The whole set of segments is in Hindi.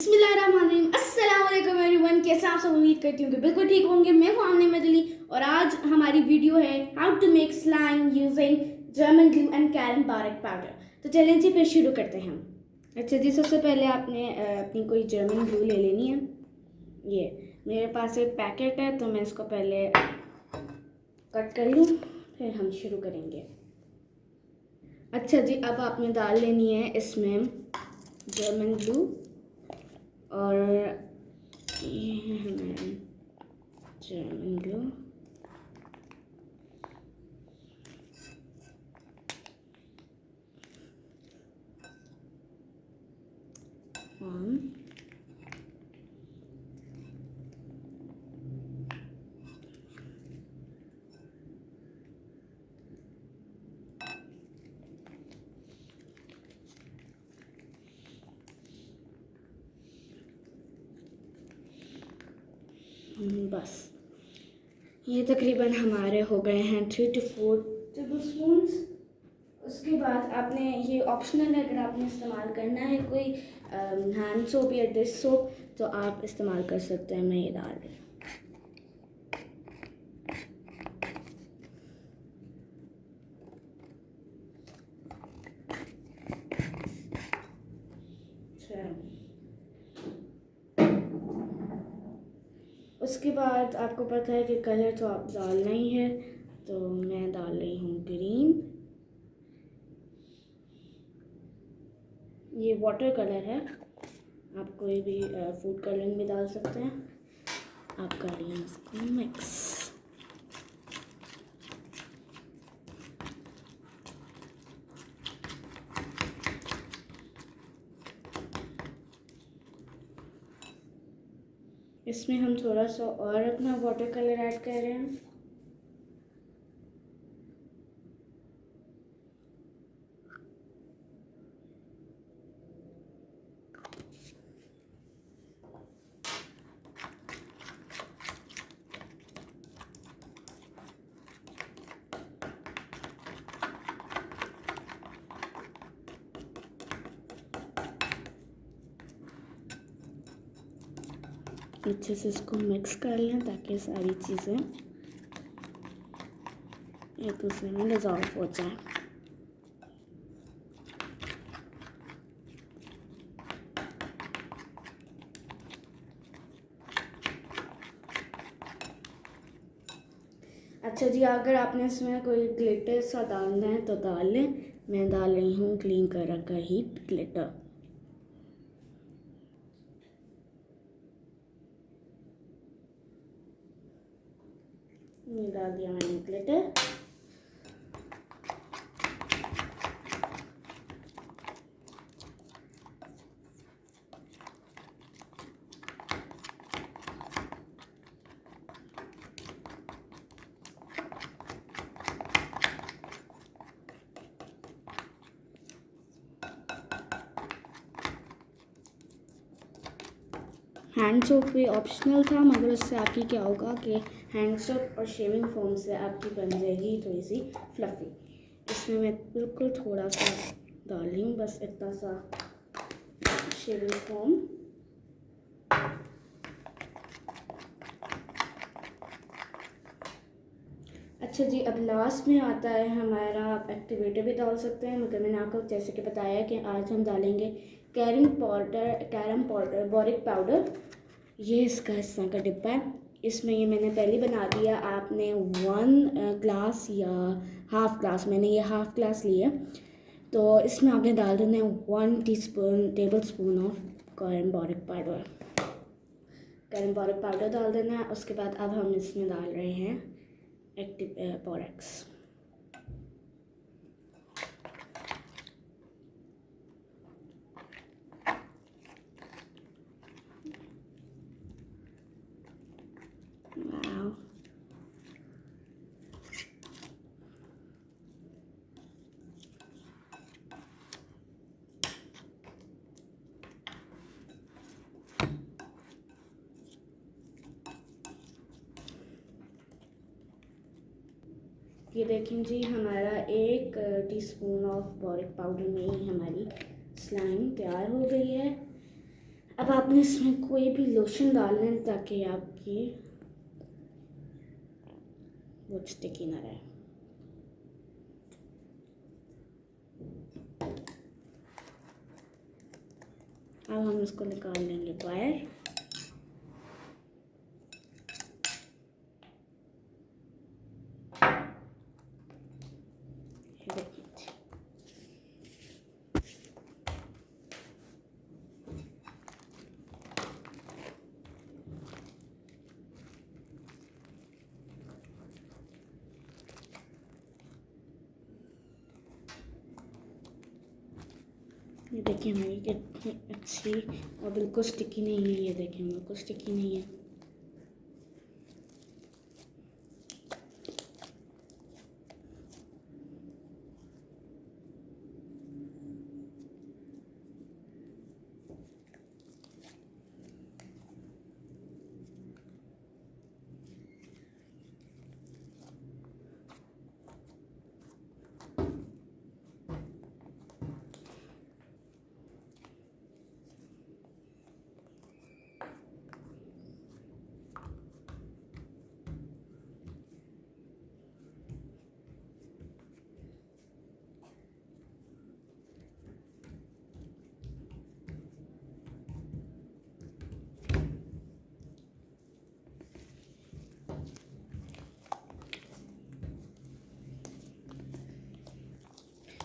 बिस्मिल्लाहिर्रहमानिर्रहीम। अस्सलाम वालेकुम एवरीवन। कैसे आप सब? उम्मीद करती हूँ कि बिल्कुल ठीक होंगे। मैं हूँ आमने मदली और आज हमारी वीडियो है how to make slime using German glue and कैरम बारिक पाउडर। तो चलें जी, फिर शुरू करते हैं हम। अच्छा जी, सबसे पहले आपने अपनी कोई जर्मन ग्लू ले लेनी है। ये मेरे पास एक पैकेट है तो मैं इसको पहले कट कर लूँ, फिर हम शुरू करेंगे। अच्छा जी, अब आपने डाल लेनी है इसमें जर्मन ग्लू और ये है हमारा जर्मन ग्लू। बस ये तकरीबन हमारे हो गए हैं 3 to 4 टेबल स्पून्स। उसके बाद आपने ये ऑप्शनल है, अगर आपने इस्तेमाल करना है कोई हैंड सोप या डिश सोप तो आप इस्तेमाल कर सकते हैं। मैं ये डाल रही हूँ। उसके बाद आपको पता है कि कलर तो आप डालना ही है, तो मैं डाल रही हूँ ग्रीन। ये वाटर कलर है, आप कोई भी फूड कलरिंग भी डाल सकते हैं। आप कर रही हैं इसको मिक्स। इसमें हम थोड़ा सा और अपना वाटर कलर ऐड कर रहे हैं। अच्छे से इसको मिक्स कर लें ताकि सारी चीज़ें एक दूसरे में डिज़ोल्व हो जाए। अच्छा जी, अगर आपने इसमें कोई ग्लिटर सा डालना है तो डाल लें। मैं डाल रही हूँ क्लीन कलर का हीट ग्लिटर। ये डाल दिया मैंने ग्लिटर। हैंड सोप भी ऑप्शनल था, मगर उससे आपकी क्या होगा कि हैंड सोप और शेविंग फोम से आपकी बन जाएगी थोड़ी सी फ्लफ़ी। इसमें मैं बिल्कुल थोड़ा सा डाल रही हूँ, बस इतना सा शेविंग फोम। अच्छा जी, अब लास्ट में आता है हमारा, आप एक्टिवेटर भी डाल सकते हैं, मगर मैंने आपको जैसे कि बताया कि आज हम डालेंगे कैरम पाउडर बोरिक पाउडर। ये इसका इस तरह का डिब्बा है। इसमें ये मैंने पहले बना दिया। आपने 1 ग्लास या हाफ़ ग्लास, मैंने ये हाफ़ ग्लास लिया, तो इसमें आपने डाल देना है 1 table spoon of carrom boric powder डाल देना है। उसके बाद अब हम इसमें डाल रहे हैं एक्टिव बोरेक्स। वाह, ये देखें जी, हमारा 1 टीस्पून ऑफ बोरिक पाउडर में ही हमारी स्लाइम तैयार हो गई है। अब अब आपने इसमें कोई भी लोशन डालना है ताकि आपकी वो स्टिकी ना रहे। अब हम इसको निकाल लेंगे बाहर। ये देखिए हमारी कितनी अच्छी और बिल्कुल स्टिकी नहीं है। ये देखिए बिल्कुल स्टिकी नहीं है।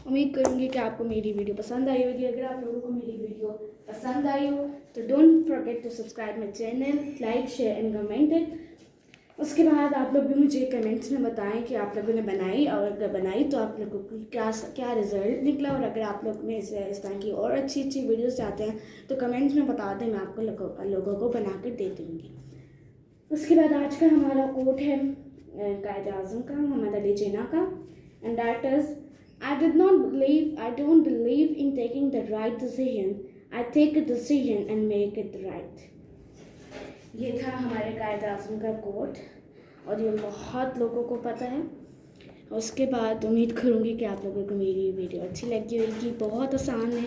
उम्मीद करूँगी कि आपको मेरी वीडियो पसंद आई होगी। अगर आप लोगों को मेरी वीडियो पसंद आई हो तो don't forget to subscribe my channel, like, share and comment it. उसके बाद आप लोग भी मुझे कमेंट्स में बताएं कि आप लोगों ने बनाई, और अगर बनाई तो आप लोगों को क्या रिज़ल्ट निकला। और अगर आप लोग में से इस तरह की और अच्छी अच्छी वीडियोस चाहते हैं तो कमेंट्स में बता दें, मैं आपको लोगों को बना कर दे दूँगी। उसके बाद आज का हमारा कोट है कायद-ए-आज़म का, मोहम्मद अली जिन्ना का, and that is I don't believe in taking the right decision. I take a decision and make it right. ये था हमारे कायद-ए-आज़म का कोट और ये बहुत लोगों को पता है। उसके बाद उम्मीद करूँगी कि आप लोगों को मेरी वीडियो अच्छी लगी होगी। बहुत आसान है,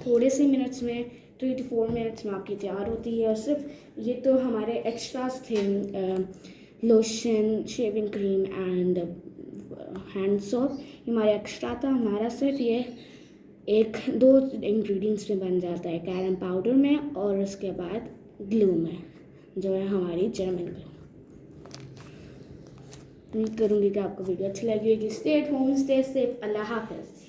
थोड़े से मिनट्स में 3 to 4 मिनट्स में आपकी तैयार होती है। और सिर्फ ये तो हमारे एक्स्ट्रास थे, lotion, shaving cream and hand soap, हमारे एक्स्ट्रा था। हमारा सिर्फ ये 1-2 इंग्रेडिएंट्स में बन जाता है, कैरम पाउडर में और उसके बाद ग्लू में, जो है हमारी जर्मन ग्लू। उम्मीद करूँगी कि आपको वीडियो अच्छी लगी होगी। Stay at home, stay safe. अल्लाह हाफ़िज़।